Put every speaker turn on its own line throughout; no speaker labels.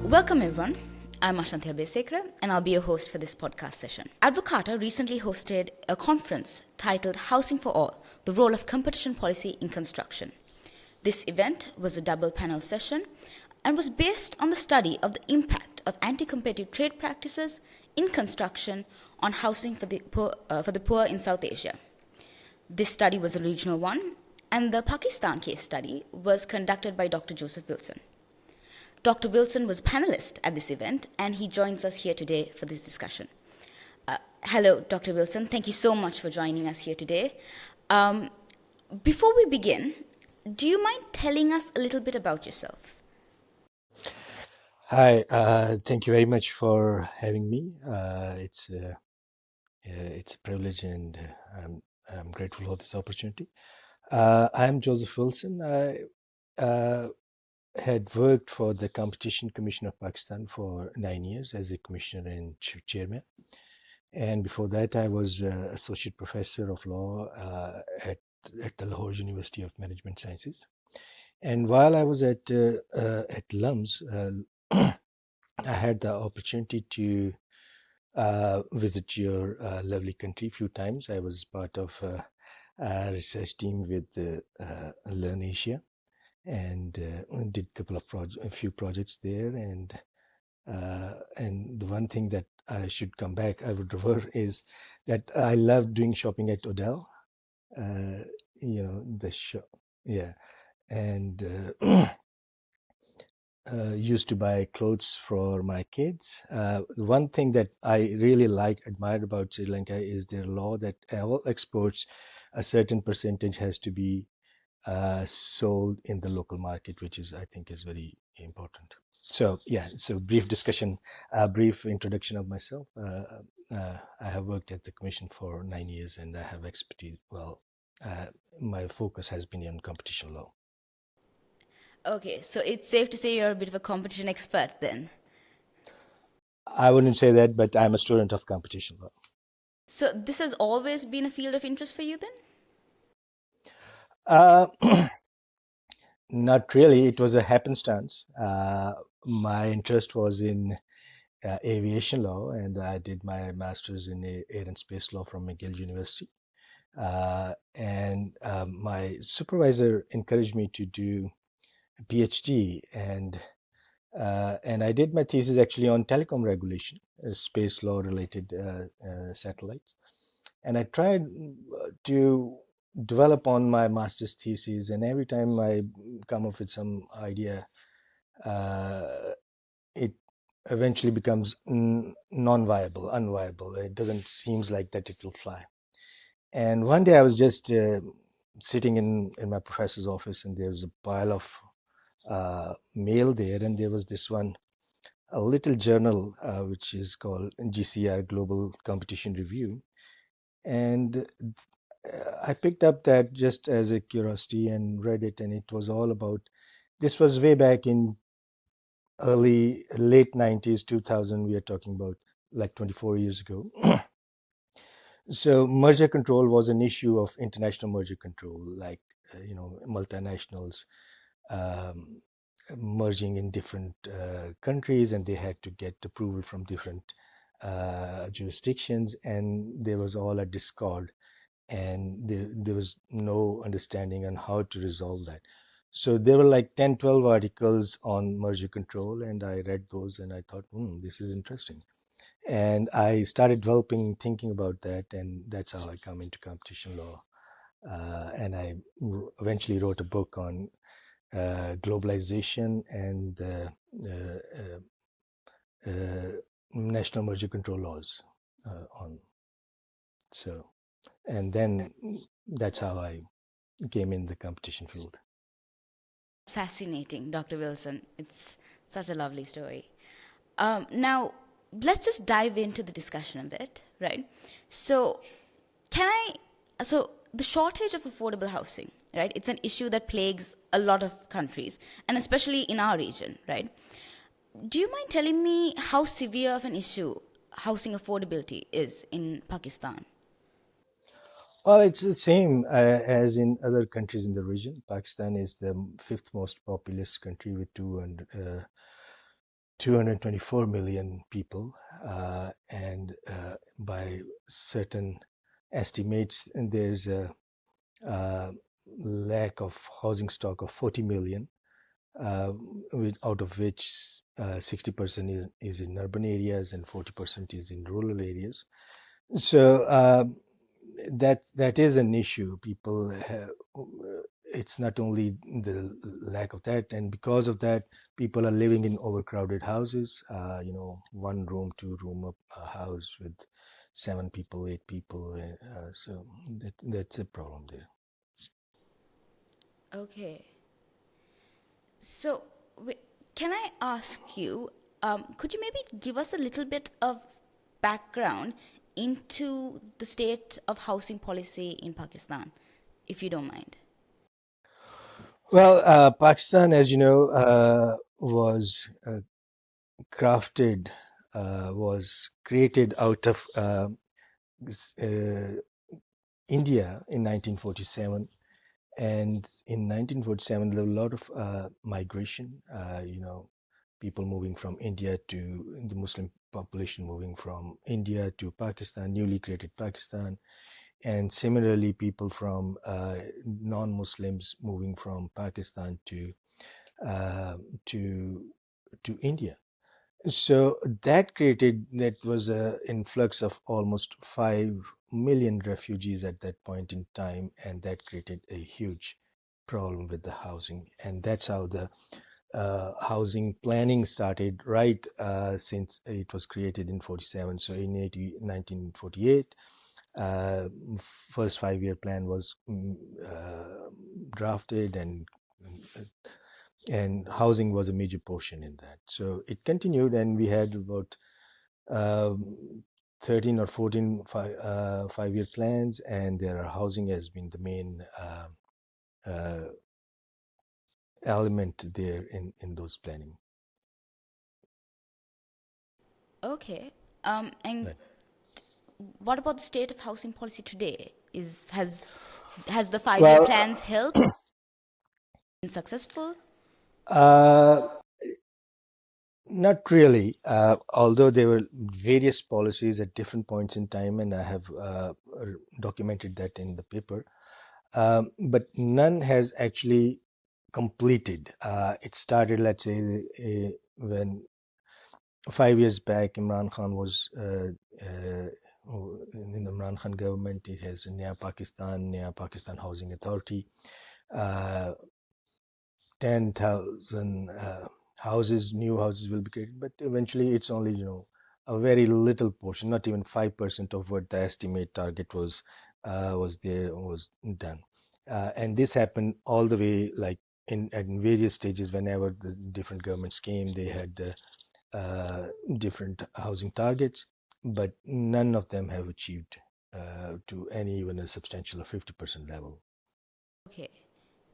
Welcome everyone. I'm Ashanthi Abaysekara, and I'll be your host for this podcast session. Abaysekara recently hosted a conference titled Housing for All, the Role of Competition Policy in Construction. This event was a double panel session and was based on the study of the impact of anti-competitive trade practices in construction on housing for the poor in South Asia. This study was a regional one, and the Pakistan case study was conducted by Dr. Joseph Wilson. Dr. Wilson was a panelist at this event, and he joins us here today for this discussion. Hello, Dr. Wilson. Thank you so much for joining us here today. Before we begin, do you mind telling us a little bit about yourself?
Hi, thank you very much for having me. It's a privilege, and I'm grateful for this opportunity. I'm Joseph Wilson. I had worked for the Competition Commission of Pakistan for 9 years as a commissioner and chairman. And before that, I was associate professor of law at the Lahore University of Management Sciences. And while I was at LUMS, I had the opportunity to visit your lovely country a few times. I was part of a research team with Learn Asia, and did a few projects there. And the one thing that I should come back, I would revert, is that I love doing shopping at Odell. The shop, yeah, and used to buy clothes for my kids. One thing that I really admired about Sri Lanka is their law that all exports, a certain percentage has to be sold in the local market, which I think is very important. So yeah, so brief discussion, brief introduction of myself. I have worked at the Commission for 9 years, and I have expertise. My focus has been on competition law.
Okay, so it's safe to say you're a bit of a competition expert then.
I wouldn't say that, but I'm a student of competition law.
So this has always been a field of interest for you then?
Not really. It was a happenstance. My interest was in aviation law, and I did my master's in air and space law from McGill University. And my supervisor encouraged me to do a PhD, and I did my thesis actually on telecom regulation, space law related satellites. And I tried to develop on my master's thesis, and every time I come up with some idea, it eventually becomes non-viable, unviable. It doesn't seems like that it will fly. And one day I was just sitting in my professor's office, and there was a pile of mail there, and there was this one, a little journal which is called GCR, Global Competition Review. And I picked up that just as a curiosity and read it, and it was all about, this was way back in late 90s, 2000, we are talking about like 24 years ago. So merger control was an issue of international merger control, like, multinationals merging in different countries, and they had to get approval from different jurisdictions, and there was all a discord, and there was no understanding on how to resolve that. So there were like 10, 12 articles on merger control, and I read those, and I thought, this is interesting. And I started thinking about that, and that's how I come into competition law. And I eventually wrote a book on globalization and national merger control laws and then that's how I came in the competition field.
Fascinating, Dr. Wilson. It's such a lovely story. Now, let's just dive into the discussion a bit, right? So, the shortage of affordable housing, right? It's an issue that plagues a lot of countries, and especially in our region, right? Do you mind telling me how severe of an issue housing affordability is in Pakistan?
Well, it's the same as in other countries in the region. Pakistan is the fifth most populous country with 224 million people, and by certain estimates, and there's a uh, lack of housing stock of 40 million, out of which 60% is in urban areas and 40% is in rural areas. So that is an issue. It's not only the lack of that, and because of that, people are living in overcrowded houses. One room, two room house with seven people, eight people. So that's a problem there.
Okay. So, can I ask you, could you maybe give us a little bit of background into the state of housing policy in Pakistan, if you don't mind?
Well, Pakistan, as you know, was crafted, was created out of India in 1947. And in 1947, there were a lot of migration, people moving from India to the Muslim population moving from India to Pakistan, newly created Pakistan. And similarly, people from non-Muslims moving from Pakistan uh, to to India. So that was an influx of almost 5 million refugees at that point in time, and that created a huge problem with the housing. And that's how the housing planning started, right, since it was created in 47. So in 1948, uh, first 5-year plan was drafted, and housing was a major portion in that. So it continued, and we had about um, 13 or 14 5-year plans, and their housing has been the main uh, element there in those planning.
Okay. And
Right.
what about the state of housing policy today? Has the 5-year
Well,
plans helped, been successful?
uh, not really, although there were various policies at different points in time, and I have documented that in the paper. But none has actually completed. It started, let's say, when 5 years back, Imran Khan was in the Imran Khan government. It has Naya Pakistan Housing Authority. Uh, 10,000 houses, new houses will be created, but eventually it's only, a very little portion, not even 5% of what the estimate target was done. And this happened all the way, like in various stages. Whenever the different governments came, they had different housing targets, but none of them have achieved to any even a substantial or 50% level.
Okay,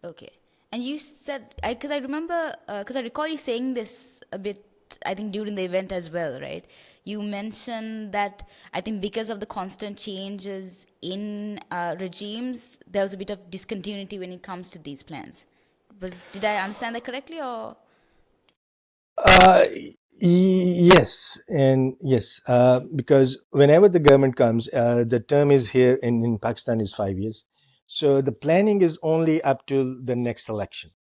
okay. And you said, because I remember, because I recall you saying this a bit, I think during the event as well, right? You mentioned that I think because of the constant changes in regimes, there was a bit of discontinuity when it comes to these plans. Did I understand that correctly, or?
Uh, yes, and yes, because whenever the government comes, the term is here in Pakistan is 5 years. So the planning is only up to the next election.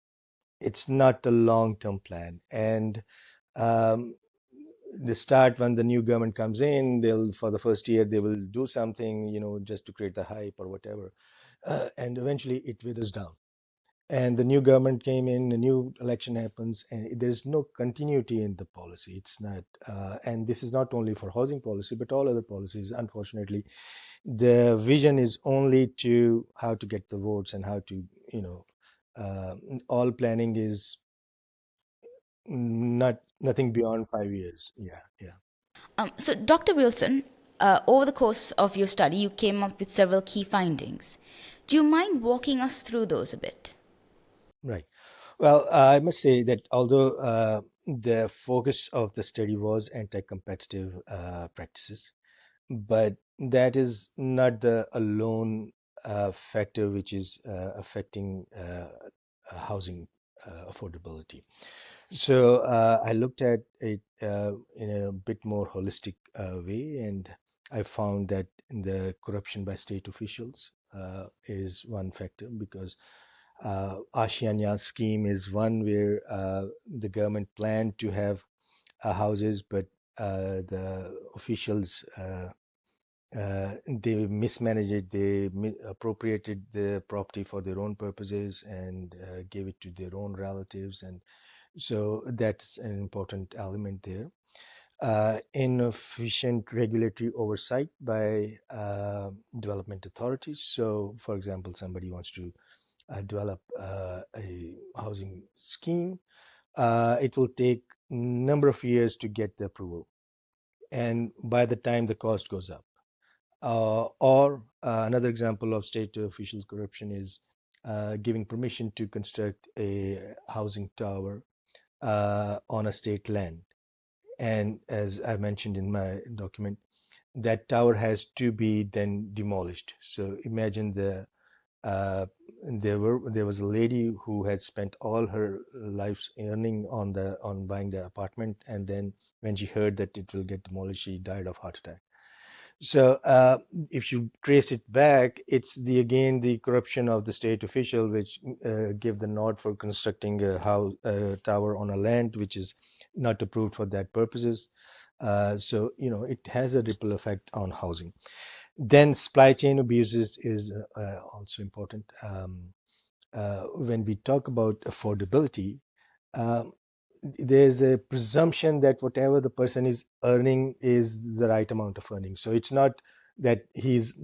It's not a long-term plan. And um, the start when the new government comes in, they'll for the first year they will do something, just to create the hype or whatever, and eventually it withers down, and the new government came in, a new election happens, and there's no continuity in the policy. It's not, and this is not only for housing policy, but all other policies. Unfortunately, the vision is only to how to get the votes and how to, uh, all planning is nothing beyond 5 years. Yeah, yeah.
So, Dr. Wilson, over the course of your study, you came up with several key findings. Do you mind walking us through those a bit?
Right. Well, I must say that although the focus of the study was anti-competitive practices, but that is not the alone factor which is affecting housing affordability. So I looked at it in a bit more holistic way, and I found that the corruption by state officials is one factor, because Ashanya scheme is one where the government planned to have houses, but the officials they mismanaged it. They appropriated the property for their own purposes and gave it to their own relatives, and so that's an important element there. Inefficient regulatory oversight by development authorities. So, for example, somebody wants to develop a housing scheme. It will take number of years to get the approval, and by the time the cost goes up. Or another example of state officials' corruption is giving permission to construct a housing tower on a state land. And as I mentioned in my document, that tower has to be then demolished. So imagine uh, there was a lady who had spent all her life's earning on buying the apartment, and then when she heard that it will get demolished, she died of heart attack. So if you trace it back, it's again the corruption of the state official which give the nod for constructing a tower on a land which is not approved for that purposes. So it has a ripple effect on housing. Then supply chain abuses is also important. When we talk about affordability, um, there's a presumption that whatever the person is earning is the right amount of earning. So it's not that he's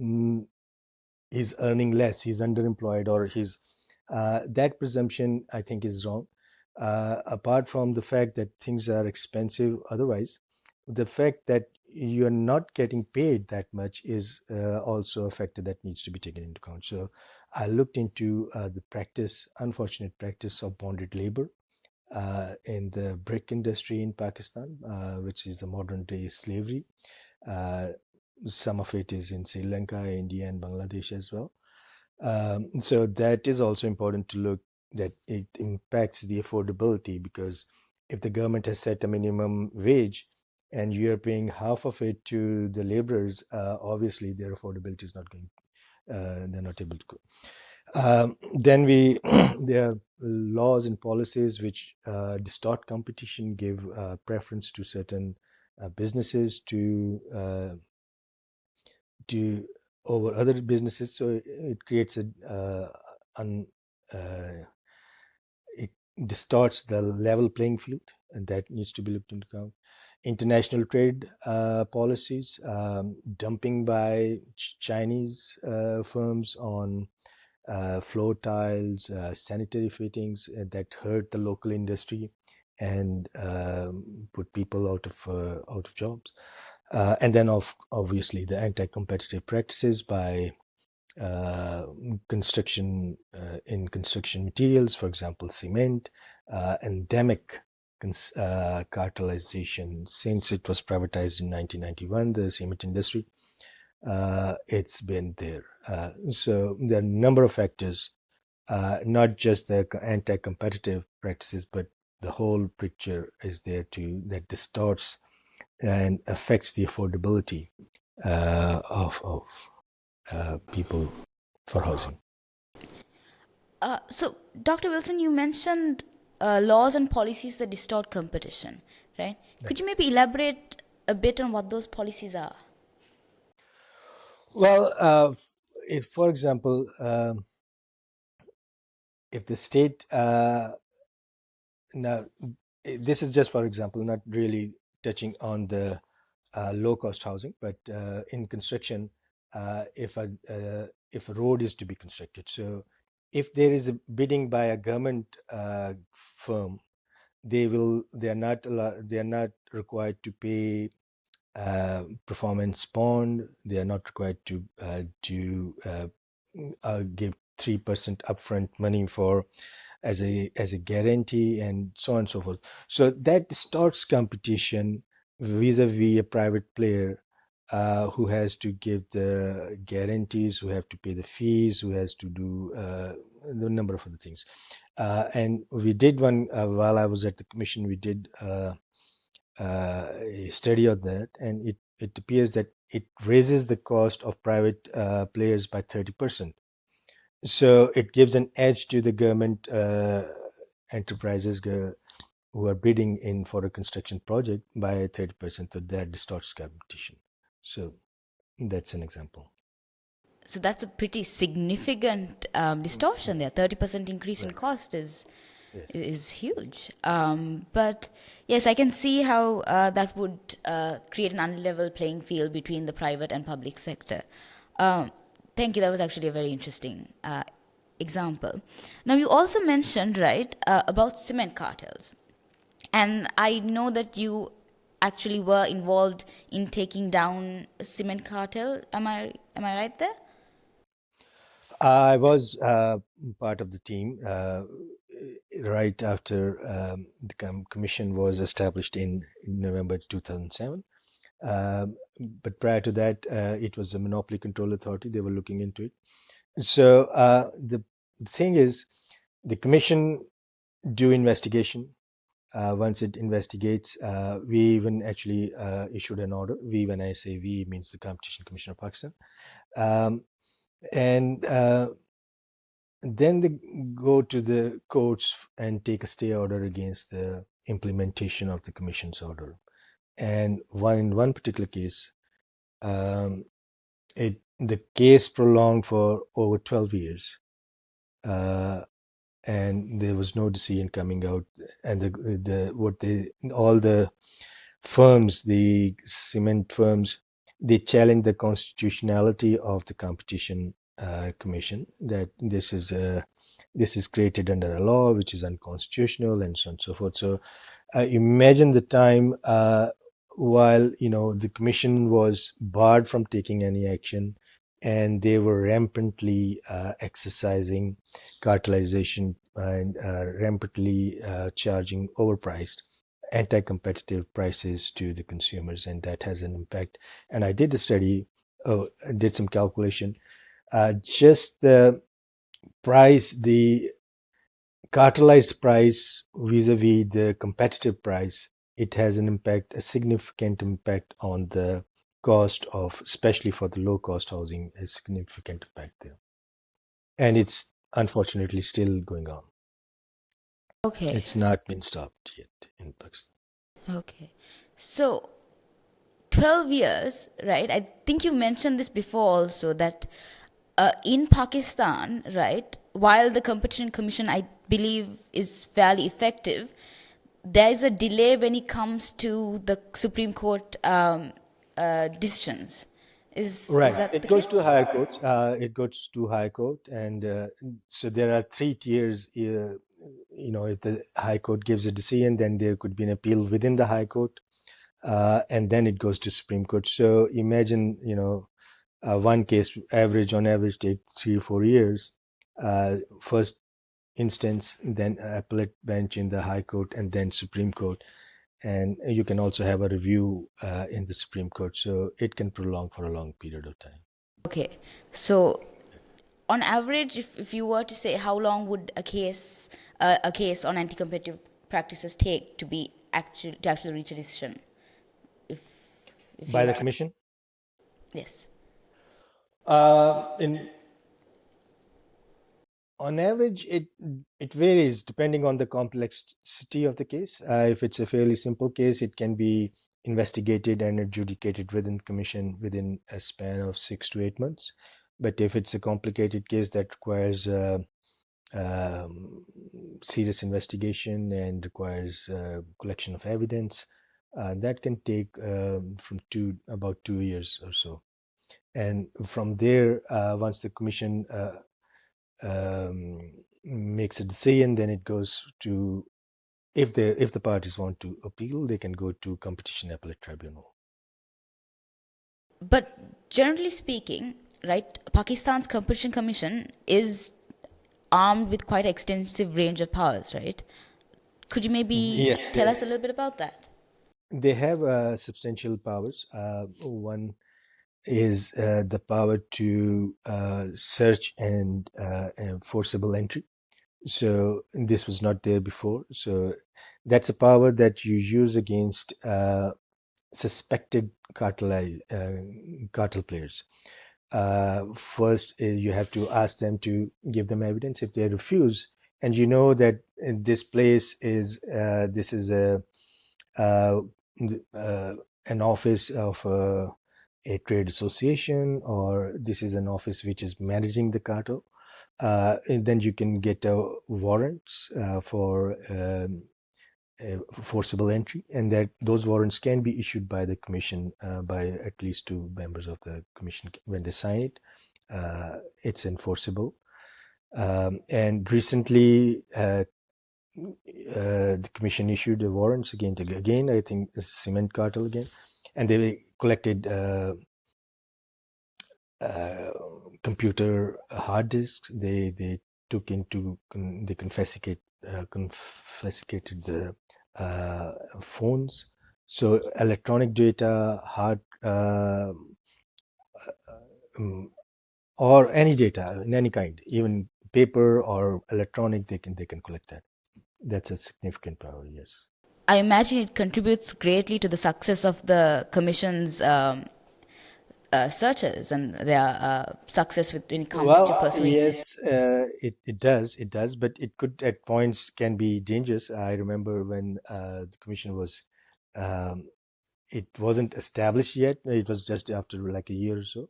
earning less, he's underemployed, or he's that presumption I think is wrong. Apart from the fact that things are expensive otherwise, the fact that you're not getting paid that much is also a factor that needs to be taken into account. So I looked into the unfortunate practice of bonded labor in the brick industry in Pakistan, which is the modern day slavery. Uh, some of it is in Sri Lanka, India, and Bangladesh as well. So that is also important to look that it impacts the affordability, because if the government has set a minimum wage and you are paying half of it to the laborers, obviously their affordability is not going, they're not able to go. Then there are laws and policies which distort competition, give preference to certain businesses to over other businesses. So it creates un, uh, it distorts the level playing field, and that needs to be looked into account. International trade policies, dumping by Chinese firms on floor tiles, sanitary fittings that hurt the local industry and put people out of jobs. And then obviously the anti-competitive practices by uh, in construction materials, for example, cement, endemic cartelization. Since it was privatized in 1991, the cement industry, it's been there. So there are a number of factors, not just the anti-competitive practices, but the whole picture is there too, that distorts and affects the affordability of people for housing.
So, Dr. Wilson, you mentioned laws and policies that distort competition, right? Could you maybe elaborate a bit on what those policies are?
Well, if, for example, if the state now, this is just for example, not really touching on the low-cost housing, but in construction, if a road is to be constructed, so if there is a bidding by a government firm, they are not required to pay performance bond. They are not required to give 3% upfront money for as a guarantee, and so on and so forth. So that distorts competition vis-a-vis a private player who has to give the guarantees, who have to pay the fees, who has to do the number of other things. And we did one while I was at the commission. We did a study on that, and it appears that it raises the cost of private players by 30%. So it gives an edge to the government enterprises who are bidding in for a construction project by 30%. So that distorts competition. So that's an example.
So that's a pretty significant distortion there. 30% increase in
Right.
cost is
Yes.
is huge. But yes, I can see how that would create an unlevel playing field between the private and public sector. Um, Thank you. That was actually a very interesting example. Now, you also mentioned, right, about cement cartels. And I know that you actually were involved in taking down a cement cartel. Am I right there?
I was part of the team right after the commission was established in November 2007. But prior to that, it was a monopoly control authority. They were looking into it. So the thing is, the commission do investigation. Once it investigates, we even actually issued an order. We, when I say we, means the Competition Commission of Pakistan. Um, and then they go to the courts and take a stay order against the implementation of the commission's order. And in one particular case, um, the case prolonged for over 12 years, uh, and there was no decision coming out. And all the firms, the cement firms, they challenged the constitutionality of the competition commission, that this is created under a law which is unconstitutional, and so on and so forth. So imagine the time while the commission was barred from taking any action, and they were rampantly exercising cartelization and rampantly charging overpriced, anti-competitive prices to the consumers, and that has an impact. And I did a study, did some calculation. Just the price, the cartelized price vis-a-vis the competitive price, it has an impact, a significant impact on the cost of, especially for the low cost housing, a significant impact there. And it's unfortunately still going on.
Okay.
It's not been stopped yet in Pakistan.
Okay. So 12 years, right? I think you mentioned this before also that in Pakistan, right, while the Competition Commission, I believe, is fairly effective, there is a delay when it comes to the Supreme Court decisions. Is
Right.
that
It
the
goes to
case?
higher courts. It goes to high court, and so there are three tiers. If the high court gives a decision, then there could be an appeal within the high court, and then it goes to Supreme Court. So imagine, one case on average take 3 or 4 years. First instance, then appellate bench in the high court, and then Supreme Court. And you can also have a review in the Supreme Court. So it can prolong for a long period of time.
Okay. So on average, if you were to say how long would a case on anti-competitive practices take to actually reach a decision? If if you
By
were
the
to,
commission.
yes.
In On average, it varies depending on the complexity of the case. If it's a fairly simple case, it can be investigated and adjudicated within commission within a span of 6 to 8 months. But if it's a complicated case that requires um, serious investigation and requires collection of evidence, that can take from about 2 years or so. And from there, once the commission makes a decision, then it goes to, if the parties want to appeal, they can go to Competition Appellate Tribunal.
But generally speaking, right, Pakistan's Competition Commission is armed with quite extensive range of powers, right? Could you maybe
Yes,
tell us a little bit about that?
they have substantial powers. One is the power to search and forcible entry. So this was not there before. So that's a power that you use against suspected cartel players. First, you have to ask them to give them evidence. If they refuse, and you know that this place is this is uh, uh, an office of a trade association, or this is an office which is managing the cartel, and then you can get warrants for forcible entry, and that those warrants can be issued by the commission by at least two members of the commission when they sign it. It's enforceable. And recently, the commission issued the warrants again, I think the cement cartel again, and they collected uh, computer hard disks. They took into they confiscated the phones. So electronic data, hard um, or any data in any kind, even paper or electronic, they can collect that. That's a significant power, yes.
I imagine it contributes greatly to the success of the commission's searches and their success when it comes to
Well,
pursuing.
yes, it does, but it could at points can be dangerous. I remember when the commission was, um, it wasn't established yet. It was just after like a year or so.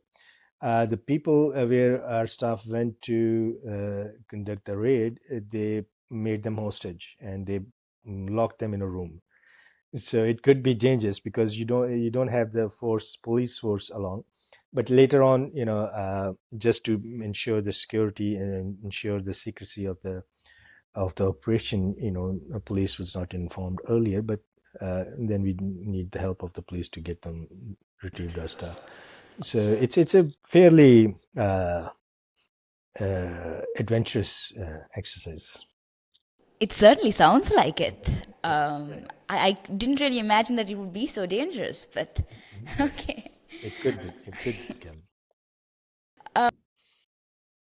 The people where our staff went to conduct the raid, they made them hostage and they locked them in a room. So it could be dangerous because you don't have the police force along. But later on, just to ensure the security and ensure the secrecy of the operation, the police was not informed earlier. But then we need the help of the police to get them retrieved our stuff. So it's a fairly adventurous exercise.
It certainly sounds like it. I didn't really imagine that it would be so dangerous, but
Yes,
okay.
it could be. It could become.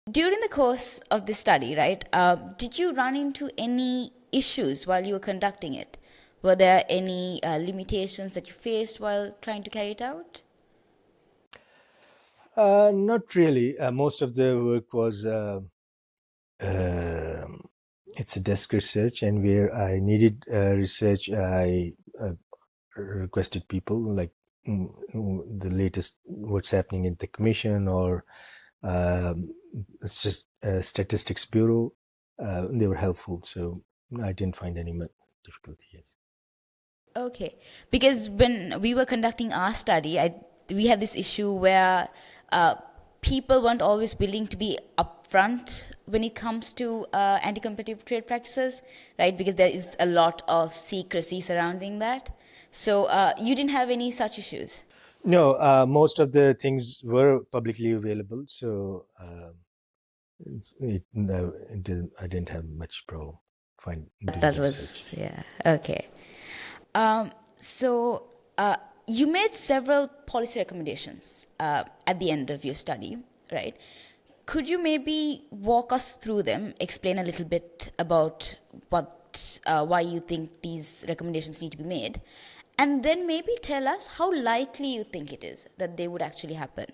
During the course of this study, right, did you run into any issues while you were conducting it? Were there any limitations that you faced while trying to carry it out?
Not really. Most of the work was um it's a desk research, and where I needed research, I requested people like the latest what's happening in the commission or um, it's just statistics bureau. They were helpful, so I didn't find any difficulty. Yes.
Okay, because when we were conducting our study, we had this issue where uh, people weren't always willing to be upfront when it comes to anti-competitive trade practices, right? Because there is a lot of secrecy surrounding that. So you didn't have any such issues.
No, most of the things were publicly available, so no, I didn't have much problem doing
That
the
was,
research.
yeah, okay. So you made several policy recommendations at the end of your study, right? Could you maybe walk us through them, explain a little bit about why you think these recommendations need to be made, and then maybe tell us how likely you think it is that they would actually happen,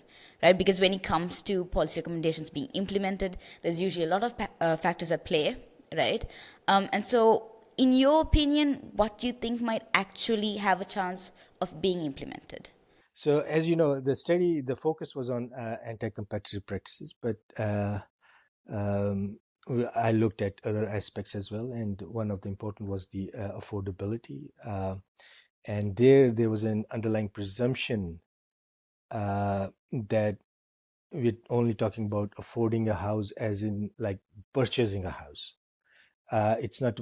right? Because when it comes to policy recommendations being implemented, there's usually a lot of factors at play, right? And so, in your opinion, what do you think might actually have a chance of being implemented?
So, as you know, the focus was on anti-competitive practices, but um, I looked at other aspects as well, and one of the important was the affordability. And there was an underlying presumption that we're only talking about affording a house as in like purchasing a house. It's not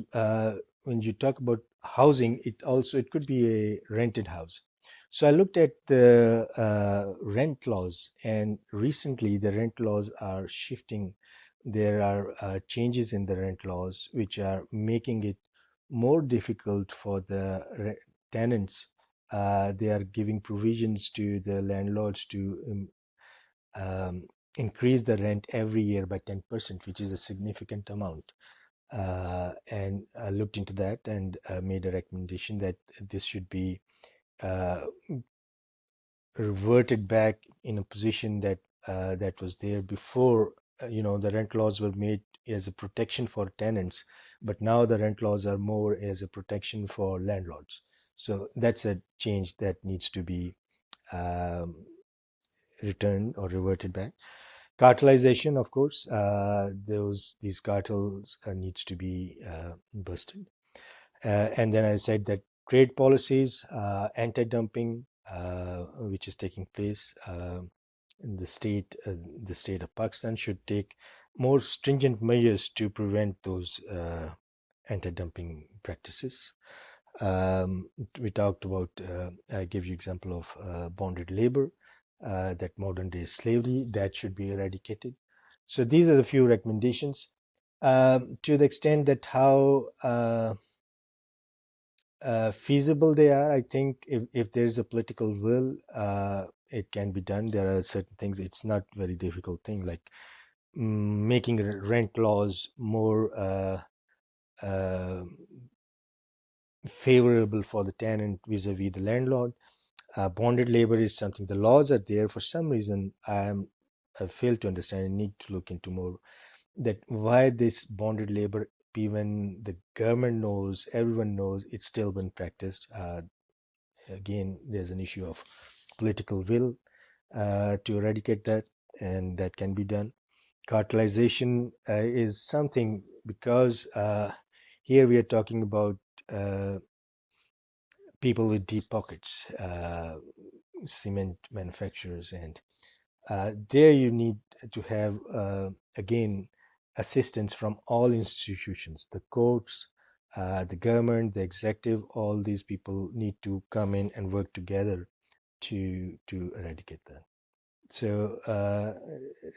when you talk about housing, it could be a rented house. So I looked at the rent laws, and recently the rent laws are shifting there are changes in the rent laws which are making it more difficult for the tenants. They are giving provisions to the landlords to um, increase the rent every year by 10%, which is a significant amount. And I looked into that and made a recommendation that this should be uh, reverted back in a position that that was there before. The rent laws were made as a protection for tenants, but now the rent laws are more as a protection for landlords. So that's a change that needs to be um, returned or reverted back. Cartelization, of course, these cartels needs to be busted. And then I said that trade policies, anti-dumping, which is taking place in the state of Pakistan, should take more stringent measures to prevent those anti-dumping practices. We talked about, I gave you example of bonded labor, that modern day slavery that should be eradicated. So these are the few recommendations. To the extent that how feasible they are, I think if there's a political will, it can be done. There are certain things, it's not very difficult thing like making rent laws more uh, favorable for the tenant vis-a-vis the landlord. Bonded labor is something, the laws are there for some reason. I fail to understand and need to look into more that why this bonded labor, even the government knows, everyone knows it's still been practiced. Again, there's an issue of political will to eradicate that, and that can be done. Cartelization is something because here we are talking about uh, people with deep pockets, cement manufacturers, and there you need to have, again, assistance from all institutions, the courts, the government, the executive, all these people need to come in and work together to eradicate that. So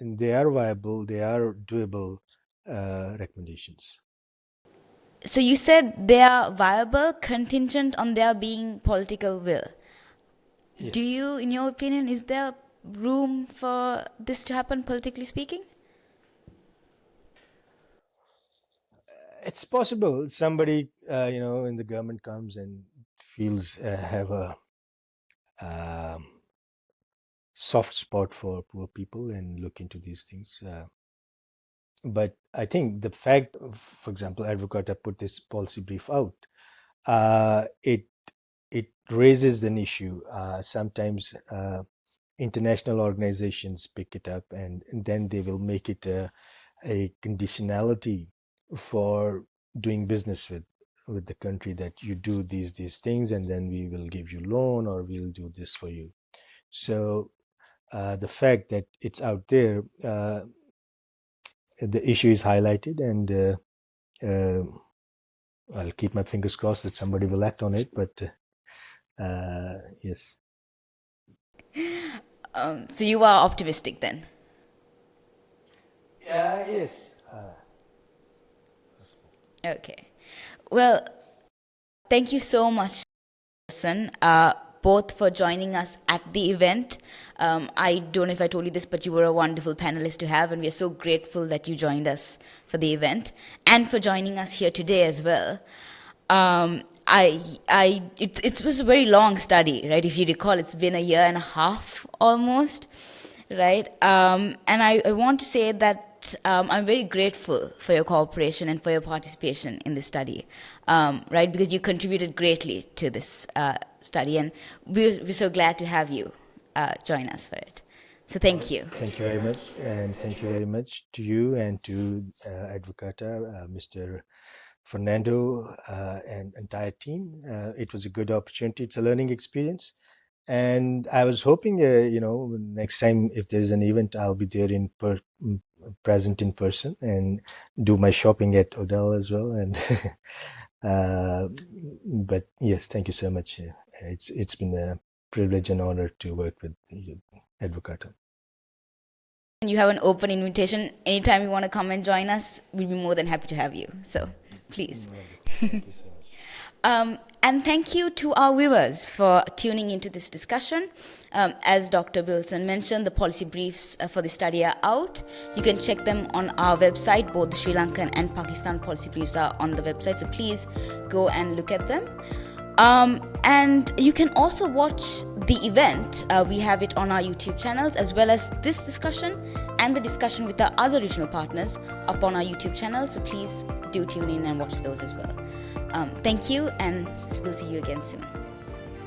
they are viable, they are doable recommendations.
So you said they are viable contingent on there being political will. Do
Yes,
you, in your opinion, is there room for this to happen, politically speaking?
it's possible. Somebody, in the government comes and feels have a um, soft spot for poor people and look into these things. But I think the fact, for example, Advocata put this policy brief out, it raises an issue. Sometimes international organizations pick it up, and then they will make it a conditionality for doing business with the country, that you do these things and then we will give you loan or we'll do this for you. So the fact that it's out there, the issue is highlighted, and uh, I'll keep my fingers crossed that somebody will act on it. But yes,
So you are optimistic then?
yes.
Okay. Well, thank you so much, Wilson, both for joining us at the event. I don't know if I told you this, but you were a wonderful panelist to have, and we are so grateful that you joined us for the event and for joining us here today as well. It was a very long study, right? If you recall, it's been a year and a half almost, right? And I want to say that I'm very grateful for your cooperation and for your participation in this study, right? Because you contributed greatly to this study, and we're so glad to have you join us for it. So thank you.
Thank you very much, and thank you very much to you and to Advocata, Mr. Fernando, and entire team. It was a good opportunity. It's a learning experience, and I was hoping, next time if there is an event, I'll be there present in person and do my shopping at Odell as well. And uh, but yes, thank you so much. It's been a privilege and honor to work with you, Advocata.
You have an open invitation. Anytime you want to come and join us, we'd be more than happy to have you. So please.
Thank you so much.
And thank you to our viewers for tuning into this discussion. As Dr. Wilson mentioned, the policy briefs for the study are out. You can check them on our website. Both the Sri Lankan and Pakistan policy briefs are on the website, so please go and look at them. And you can also watch the event. We have it on our YouTube channels, as well as this discussion and the discussion with our other regional partners up on our YouTube channel. So please do tune in and watch those as well. Thank you, and we'll see you again soon.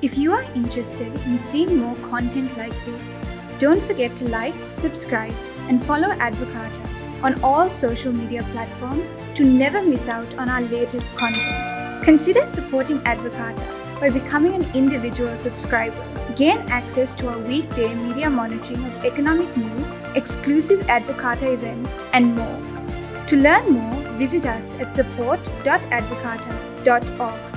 If you are interested in seeing more content like this, don't forget to like, subscribe, and follow Advocata on all social media platforms to never miss out on our latest content. Consider supporting Advocata by becoming an individual subscriber. Gain access to our weekday media monitoring of economic news, exclusive Advocata events, and more. To learn more, visit us at support.advocata.org.